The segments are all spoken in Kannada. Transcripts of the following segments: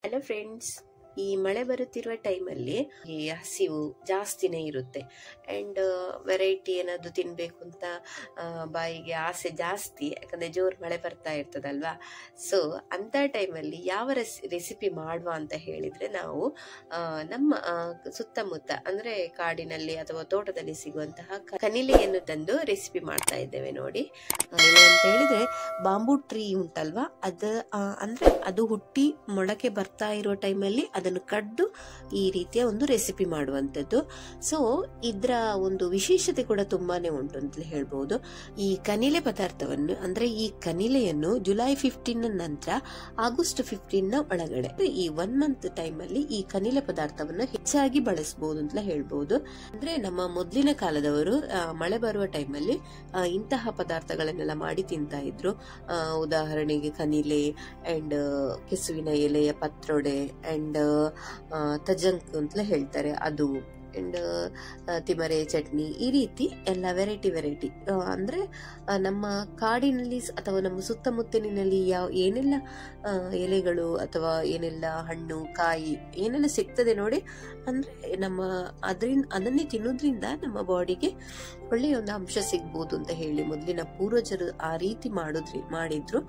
ಹಲೋ ಫ್ರೆಂಡ್ಸ್, ಈ ಮಳೆ ಬರುತ್ತಿರುವ ಟೈಮಲ್ಲಿ ಈ ಹಸಿವು ಜಾಸ್ತಿನೇ ಇರುತ್ತೆ ಅಂಡ್ ವೆರೈಟಿ ಏನಾದ್ರು ತಿನ್ಬೇಕು ಅಂತ ಬಾಯಿಗೆ ಆಸೆ ಜಾಸ್ತಿ, ಯಾಕಂದ್ರೆ ಜೋರ್ ಮಳೆ ಬರ್ತಾ ಇರ್ತದಲ್ವಾ. ಸೊ ಅಂತ ಟೈಮಲ್ಲಿ ಯಾವ ರೆಸಿಪಿ ಮಾಡುವ ಅಂತ ಹೇಳಿದ್ರೆ ನಾವು ನಮ್ಮ ಸುತ್ತಮುತ್ತ ಅಂದ್ರೆ ಕಾಡಿನಲ್ಲಿ ಅಥವಾ ತೋಟದಲ್ಲಿ ಸಿಗುವಂತಹ ಕನಿಲೆಯನ್ನು ತಂದು ರೆಸಿಪಿ ಮಾಡ್ತಾ ಇದ್ದೇವೆ ನೋಡಿ. ಏನಂತ ಹೇಳಿದ್ರೆ ಬಾಂಬೂ ಟ್ರೀ ಉಂಟಲ್ವಾ, ಅಂದ್ರೆ ಅದು ಹುಟ್ಟಿ ಮೊಳಕೆ ಬರ್ತಾ ಇರೋ ಟೈಮಲ್ಲಿ ಅದನ್ನು ಕಡ್ದು ಈ ರೀತಿಯ ಒಂದು ರೆಸಿಪಿ ಮಾಡುವಂಥದ್ದು. ಸೊ ಇದರ ಒಂದು ವಿಶೇಷತೆ ಕೂಡ ತುಂಬಾನೇ ಉಂಟು ಅಂತ ಹೇಳ್ಬಹುದು. ಈ ಕನಿಲೆ ಪದಾರ್ಥವನ್ನು ಅಂದ್ರೆ ಈ ಕನಿಲೆಯನ್ನು ಜುಲೈ 15 ನಂತರ ಆಗಸ್ಟ್ 15 ಒಳಗಡೆ ಈ 1 ಮಂತ್ ಟೈಮ್ ಅಲ್ಲಿ ಈ ಕನಿಲೆ ಪದಾರ್ಥವನ್ನು ಹೆಚ್ಚಾಗಿ ಬಳಸಬಹುದು ಅಂತ ಹೇಳ್ಬಹುದು. ಅಂದ್ರೆ ನಮ್ಮ ಮೊದಲಿನ ಕಾಲದವರು ಮಳೆ ಬರುವ ಟೈಮಲ್ಲಿ ಇಂತಹ ಪದಾರ್ಥಗಳನ್ನೆಲ್ಲ ಮಾಡಿ ತಿಂತಾ ಇದ್ರು. ಉದಾಹರಣೆಗೆ ಕನಿಲೆ ಅಂಡ್ ಕೆಸುವಿನ ಎಲೆಯ ಪತ್ರೊಡೆ ಅಂಡ್ ತಜಂಕ್ ಅಂತ ಹೇಳ್ತಾರೆ ಅದು, ಅಂಡ್ ತಿಮರೆ ಚಟ್ನಿ, ಈ ರೀತಿ ಎಲ್ಲ ವೆರೈಟಿ ಅಂದ್ರೆ ನಮ್ಮ ಕಾಡಿನಲ್ಲಿ ಅಥವಾ ನಮ್ಮ ಸುತ್ತಮುತ್ತಲಿನಲ್ಲಿ ಏನೆಲ್ಲ ಎಲೆಗಳು ಅಥವಾ ಏನೆಲ್ಲ ಹಣ್ಣು ಕಾಯಿ ಏನೆಲ್ಲ ಸಿಗ್ತದೆ ನೋಡಿ, ಅಂದ್ರೆ ನಮ್ಮ ಅದನ್ನೇ ತಿನ್ನೋದ್ರಿಂದ ನಮ್ಮ ಬಾಡಿಗೆ ಒಳ್ಳೆಯ ಒಂದು ಅಂಶ ಸಿಗ್ಬೋದು ಅಂತ ಹೇಳಿ ಮೊದಲಿನ ಪೂರ್ವಜರು ಆ ರೀತಿ ಮಾಡಿದ್ರು.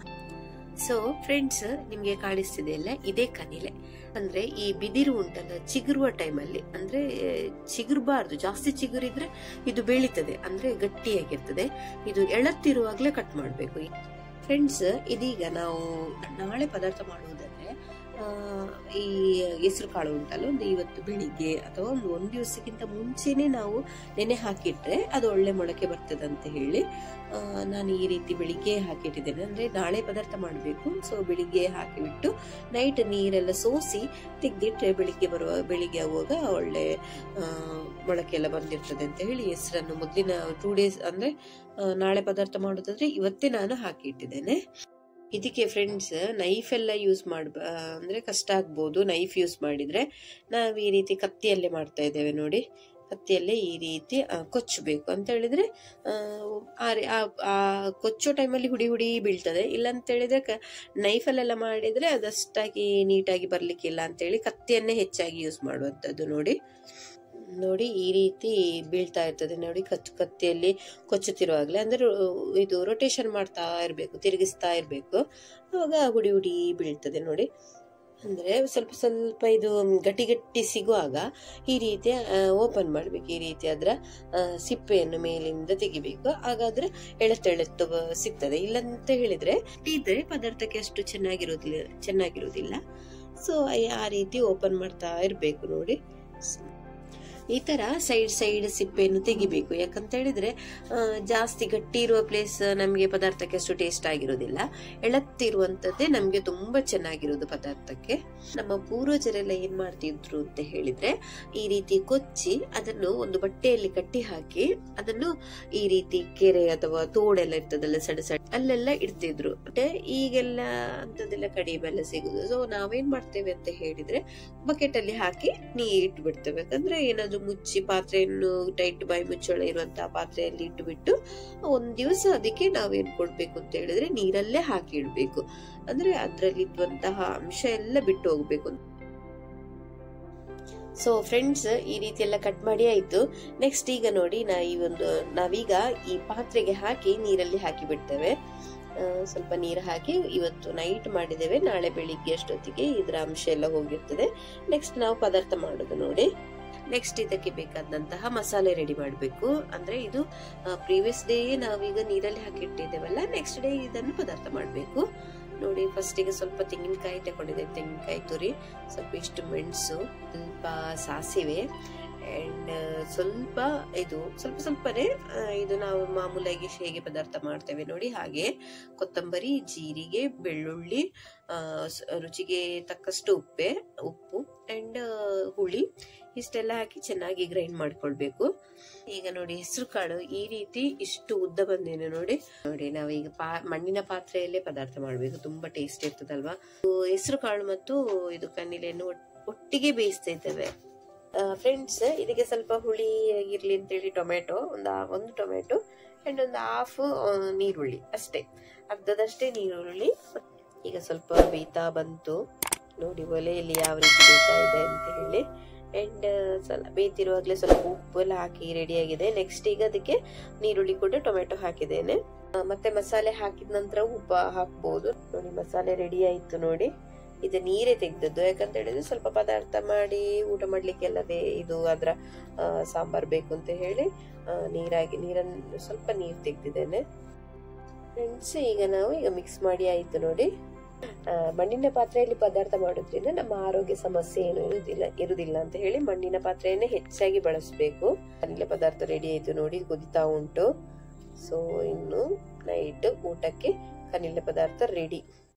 ಸೊ ಫ್ರೆಂಡ್ಸ್, ನಿಮ್ಗೆ ಕಾಣಿಸ್ತಿದೆ ಅಲ್ಲ, ಇದೇ ಕನಿಲೆ. ಅಂದ್ರೆ ಈ ಬಿದಿರು ಉಂಟಲ್ಲ, ಚಿಗುರುವ ಟೈಮಲ್ಲಿ ಅಂದ್ರೆ ಚಿಗುರ್ಬಾರ್ದು, ಜಾಸ್ತಿ ಚಿಗುರಿದ್ರೆ ಇದು ಬೆಳೀತದೆ ಅಂದ್ರೆ ಗಟ್ಟಿಯಾಗಿರ್ತದೆ. ಇದು ಎಳತ್ತಿರುವಾಗ್ಲೇ ಕಟ್ ಮಾಡ್ಬೇಕು ಫ್ರೆಂಡ್ಸ್. ಇದೀಗ ನಾವು ನಾಳೆ ಪದಾರ್ಥ ಮಾಡುವುದಂದ್ರೆ ಈ ಹೆಸರು ಕಾಳು ಉಂಟಲ್ಲ, ಒಂದು ಇವತ್ತು ಬೆಳಿಗ್ಗೆ ಅಥವಾ ಒಂದು ದಿವಸಕ್ಕಿಂತ ಮುಂಚೆನೆ ನಾವು ನೆನೆ ಹಾಕಿಟ್ರೆ ಅದು ಒಳ್ಳೆ ಮೊಳಕೆ ಬರ್ತದೆ ಅಂತ ಹೇಳಿ ನಾನು ಈ ರೀತಿ ಬೆಳಿಗ್ಗೆ ಹಾಕಿಟ್ಟಿದ್ದೇನೆ. ಅಂದ್ರೆ ನಾಳೆ ಪದಾರ್ಥ ಮಾಡಬೇಕು. ಸೊ ಬೆಳಿಗ್ಗೆ ಹಾಕಿಬಿಟ್ಟು ನೈಟ್ ನೀರೆಲ್ಲ ಸೋಸಿ ತೆಗೆದಿಟ್ರೆ ಬೆಳಿಗ್ಗೆ ಆಗುವಾಗ ಒಳ್ಳೆ ಮೊಳಕೆ ಎಲ್ಲ ಬಂದಿರ್ತದೆ ಅಂತ ಹೇಳಿ ಹೆಸರನ್ನು ಮೊದಲಿನ 2 days ಅಂದ್ರೆ ನಾಳೆ ಪದಾರ್ಥ ಮಾಡೋದಾದ್ರೆ ಇವತ್ತೇ ನಾನು ಹಾಕಿ ಇಟ್ಟಿದ್ದೇನೆ. ಇದಕ್ಕೆ ಫ್ರೆಂಡ್ಸ್ ನೈಫ್ ಎಲ್ಲ ಯೂಸ್ ಅಂದ್ರೆ ಕಷ್ಟ ಆಗ್ಬೋದು. ನೈಫ್ ಯೂಸ್ ಮಾಡಿದ್ರೆ ನಾವು ಈ ರೀತಿ ಕತ್ತಿಯಲ್ಲೇ ಮಾಡ್ತಾ ಇದ್ದೇವೆ ನೋಡಿ. ಕತ್ತಿಯಲ್ಲೇ ಈ ರೀತಿ ಕೊಚ್ಚಬೇಕು ಅಂತ ಹೇಳಿದ್ರೆ ಆ ಕೊಚ್ಚೋ ಟೈಮಲ್ಲಿ ಹುಡಿ ಬೀಳ್ತದೆ. ಇಲ್ಲ ಅಂತ ಹೇಳಿದ್ರೆ ನೈಫಲ್ಲೆಲ್ಲ ಮಾಡಿದ್ರೆ ಅದಷ್ಟಾಗಿ ನೀಟಾಗಿ ಬರ್ಲಿಕ್ಕಿಲ್ಲ ಅಂತ ಹೇಳಿ ಕತ್ತಿಯನ್ನೇ ಹೆಚ್ಚಾಗಿ ಯೂಸ್ ಮಾಡುವಂಥದ್ದು ನೋಡಿ. ಈ ರೀತಿ ಬೀಳ್ತಾ ಇರ್ತದೆ ನೋಡಿ, ಕತ್ತಿಯಲ್ಲಿ ಕೊಚ್ಚುತ್ತಿರುವಾಗಲೇ ಅಂದ್ರೆ ಇದು ರೊಟೇಷನ್ ಮಾಡ್ತಾ ಇರ್ಬೇಕು, ತಿರುಗಿಸ್ತಾ ಇರ್ಬೇಕು, ಅವಾಗ ಹುಡಿ ಬೀಳ್ತದೆ ನೋಡಿ. ಅಂದ್ರೆ ಸ್ವಲ್ಪ ಇದು ಗಟ್ಟಿ ಸಿಗುವಾಗ ಈ ರೀತಿ ಓಪನ್ ಮಾಡ್ಬೇಕು. ಈ ರೀತಿ ಅದರ ಸಿಪ್ಪೆಯನ್ನು ಮೇಲಿಂದ ತೆಗಿಬೇಕು, ಹಾಗಾದ್ರೆ ಎಳೆತ್ತು ಸಿಗ್ತದೆ. ಇಲ್ಲಂತ ಹೇಳಿದ್ರೆ ಇದ್ರೆ ಪದಾರ್ಥಕ್ಕೆ ಅಷ್ಟು ಚೆನ್ನಾಗಿರೋದಿಲ್ಲ. ಸೊ ಆ ರೀತಿ ಓಪನ್ ಮಾಡ್ತಾ ಇರ್ಬೇಕು ನೋಡಿ. ಈ ತರ ಸೈಡ್ ಸಿಪ್ಪೆಯನ್ನು ತೆಗಿಬೇಕು. ಯಾಕಂತ ಹೇಳಿದ್ರೆ ಜಾಸ್ತಿ ಗಟ್ಟಿ ಇರುವ ಪ್ಲೇಸ್ ನಮ್ಗೆ ಪದಾರ್ಥಕ್ಕೆ ಅಷ್ಟು ಟೇಸ್ಟ್ ಆಗಿರೋದಿಲ್ಲ. ಎಳತ್ತಿರುವಂತದ್ದೇ ನಮ್ಗೆ ತುಂಬಾ ಚೆನ್ನಾಗಿರೋದು ಪದಾರ್ಥಕ್ಕೆ. ನಮ್ಮ ಪೂರ್ವಜರೆಲ್ಲ ಏನ್ ಮಾಡ್ತಿದ್ರು ಅಂತ ಹೇಳಿದ್ರೆ ಈ ರೀತಿ ಕೊಚ್ಚಿ ಅದನ್ನು ಒಂದು ಬಟ್ಟೆಯಲ್ಲಿ ಕಟ್ಟಿ ಹಾಕಿ ಅದನ್ನು ಈ ರೀತಿ ಕೆರೆ ಅಥವಾ ತೋಡೆಲ್ಲ ಇರ್ತದಲ್ಲ ಸಣ್ಣ ಅಲ್ಲೆಲ್ಲ ಇಡ್ತಿದ್ರು. ಈಗೆಲ್ಲ ಅಂತದೆಲ್ಲ ಕಡಿಮೆಲ್ಲ ಸಿಗುದು. ಸೊ ನಾವೇನ್ ಮಾಡ್ತೇವೆ ಅಂತ ಹೇಳಿದ್ರೆ ಬಕೆಟ್ ಅಲ್ಲಿ ಹಾಕಿ ಇಟ್ಟು ಬಿಡ್ತೇವೆ. ಯಾಕಂದ್ರೆ ಏನಾದ್ರು ಮುಚ್ಚಿ ಪಾತ್ರೆಯನ್ನು ಟೈಟ್ ಬಾಯಿ ಮುಚ್ಚಳ ಇರುವಂತಹ ಪಾತ್ರೆಯಲ್ಲಿ ಇಟ್ಟುಬಿಟ್ಟು 1 ದಿವಸ ಅದಕ್ಕೆ ನಾವೇನ್ ಕೊಡ್ಬೇಕು ಅಂತ ಹೇಳಿದ್ರೆ ನೀರಲ್ಲೇ ಹಾಕಿ ಇಡ್ಬೇಕು. ಅಂದ್ರೆ ಅದ್ರಲ್ಲಿ ಇರುವಂತಹ ಅಂಶ ಎಲ್ಲ ಬಿಟ್ಟು ಹೋಗ್ಬೇಕು. ಸೊ ಫ್ರೆಂಡ್ಸ್, ಈ ರೀತಿ ಎಲ್ಲ ಕಟ್ ಮಾಡಿ ಆಯ್ತು. ನೆಕ್ಸ್ಟ್ ಈಗ ನೋಡಿ ನಾವೀಗ ಈ ಪಾತ್ರೆಗೆ ಹಾಕಿ ನೀರಲ್ಲಿ ಹಾಕಿ ಬಿಡ್ತೇವೆ. ಸ್ವಲ್ಪ ನೀರು ಹಾಕಿ ಇವತ್ತು ನೈಟ್ ಮಾಡಿದ್ದೇವೆ, ನಾಳೆ ಬೆಳಿಗ್ಗೆ ಅಷ್ಟೊತ್ತಿಗೆ ಇದರ ಅಂಶ ಎಲ್ಲ ಹೋಗಿರ್ತದೆ. ನೆಕ್ಸ್ಟ್ ನಾವು ಪದಾರ್ಥ ಮಾಡೋದು ನೋಡಿ. ನೆಕ್ಸ್ಟ್ ಇದಕ್ಕೆ ಬೇಕಾದಂತಹ ಮಸಾಲೆ ರೆಡಿ ಮಾಡಬೇಕು. ಅಂದ್ರೆ ಇದು ಪ್ರೀವಿಯಸ್ ಡೇ ನಾವೀಗ ನೀರಲ್ಲಿ ಹಾಕಿಟ್ಟಿದ್ದೇವಲ್ಲ, ನೆಕ್ಸ್ಟ್ ಡೇ ಇದನ್ನು ಪದಾರ್ಥ ಮಾಡಬೇಕು ನೋಡಿ. ಫಸ್ಟಿಗೆ ಸ್ವಲ್ಪ ತೆಂಗಿನಕಾಯಿ ತಗೊಂಡಿದೆ, ತೆಂಗಿನಕಾಯಿ ತುರಿ, ಸ್ವಲ್ಪ ಇಷ್ಟು ಮೆಣಸು, ಸ್ವಲ್ಪ ಸಾಸಿವೆ ಅಂಡ್ ಸ್ವಲ್ಪನೇ ಇದು ನಾವು ಮಾಮೂಲಾಗಿ ಹೇಗೆ ಪದಾರ್ಥ ಮಾಡ್ತೇವೆ ನೋಡಿ ಹಾಗೆ ಕೊತ್ತಂಬರಿ, ಜೀರಿಗೆ, ಬೆಳ್ಳುಳ್ಳಿ, ರುಚಿಗೆ ತಕ್ಕಷ್ಟು ಉಪ್ಪು ಅಂಡ್ ಹುಳಿ ಇಷ್ಟೆಲ್ಲ ಹಾಕಿ ಚೆನ್ನಾಗಿ ಗ್ರೈಂಡ್ ಮಾಡ್ಕೊಳ್ಬೇಕು. ಈಗ ನೋಡಿ ಹೆಸರು ಕಾಳು ಈ ರೀತಿ ಇಷ್ಟು ಉದ್ದ ಬಂದಿದೆ ನೋಡಿ. ನಾವೀಗ ಮಣ್ಣಿನ ಪಾತ್ರೆಯಲ್ಲೇ ಪದಾರ್ಥ ಮಾಡ್ಬೇಕು, ತುಂಬಾ ಟೇಸ್ಟ್ ಇರ್ತದಲ್ವಾ. ಹೆಸರು ಕಾಳು ಮತ್ತು ಇದು ಕನಿಲೆಯನ್ನು ಒಟ್ಟಿಗೆ ಬೇಯಿಸ್ತಾ ಇದ್ದೇವೆ ಫ್ರೆಂಡ್ಸ್. ಇದಕ್ಕೆ ಸ್ವಲ್ಪ ಹುಳಿ ಇರ್ಲಿ ಅಂತೇಳಿ ಒಂದು ಟೊಮೆಟೊ ಅಂಡ್ ಒಂದು ಹಾಫ್ ನೀರುಳ್ಳಿ ಅಷ್ಟೇ, ಅರ್ಧದಷ್ಟೇ ನೀರುಳ್ಳಿ. ಈಗ ಸ್ವಲ್ಪ ಬೇಯ್ತಾ ಬಂತು. ನೋಡಿ ಒಲೆಯಲ್ಲಿ ಯಾವ ರೀತಿ ಬೇಯ್ತಾ ಇದೆ ಅಂತ ಹೇಳಿ. ಅಂಡ್ ಸ್ವಲ್ಪ ಬೇಯ್ತಿರುವಾಗಲೇ ಸ್ವಲ್ಪ ಉಪ್ಪು ಎಲ್ಲ ಹಾಕಿ ರೆಡಿ ಆಗಿದೆ. ನೆಕ್ಸ್ಟ್ ಈಗ ಅದಕ್ಕೆ ನೀರುಳ್ಳಿ ಕೂಡ ಟೊಮೆಟೊ ಹಾಕಿದ್ದೇನೆ. ಮತ್ತೆ ಮಸಾಲೆ ಹಾಕಿದ ನಂತರ ಉಪ್ಪು ಹಾಕ್ಬಹುದು. ನೋಡಿ ಮಸಾಲೆ ರೆಡಿ ಆಯ್ತು ನೋಡಿ. ಇದು ನೀರೇ ತೆಗ್ದದ್ದು, ಯಾಕಂತ ಹೇಳಿದ್ರೆ ಸ್ವಲ್ಪ ಪದಾರ್ಥ ಮಾಡಿ ಊಟ ಮಾಡ್ಲಿಕ್ಕೆಲ್ಲದೆ ಇದು ಅದ್ರ ಸಾಂಬಾರ್ ಬೇಕು ಅಂತ ಹೇಳಿ ನೀರನ್ನು ಸ್ವಲ್ಪ ನೀರು ತೆಗ್ದಿದ್ದೇನೆ ಫ್ರೆಂಡ್ಸ್. ಈಗ ನಾವು ಮಿಕ್ಸ್ ಮಾಡಿ ಆಯ್ತು ನೋಡಿ. ಮಣ್ಣಿನ ಪಾತ್ರೆಯಲ್ಲಿ ಪದಾರ್ಥ ಮಾಡೋದ್ರಿಂದ ನಮ್ಮ ಆರೋಗ್ಯ ಸಮಸ್ಯೆ ಏನು ಇರುವುದಿಲ್ಲ ಅಂತ ಹೇಳಿ ಮಣ್ಣಿನ ಪಾತ್ರೆಯನ್ನೇ ಹೆಚ್ಚಾಗಿ ಬಳಸಬೇಕು. ಅನಿಲ ಪದಾರ್ಥ ರೆಡಿ ಆಯ್ತು ನೋಡಿ, ಕುದಿತಾ ಉಂಟು. ಸೊ ಇನ್ನು ನೈಟ್ ಊಟಕ್ಕೆ ಕನಿಲ ಪದಾರ್ಥ ರೆಡಿ.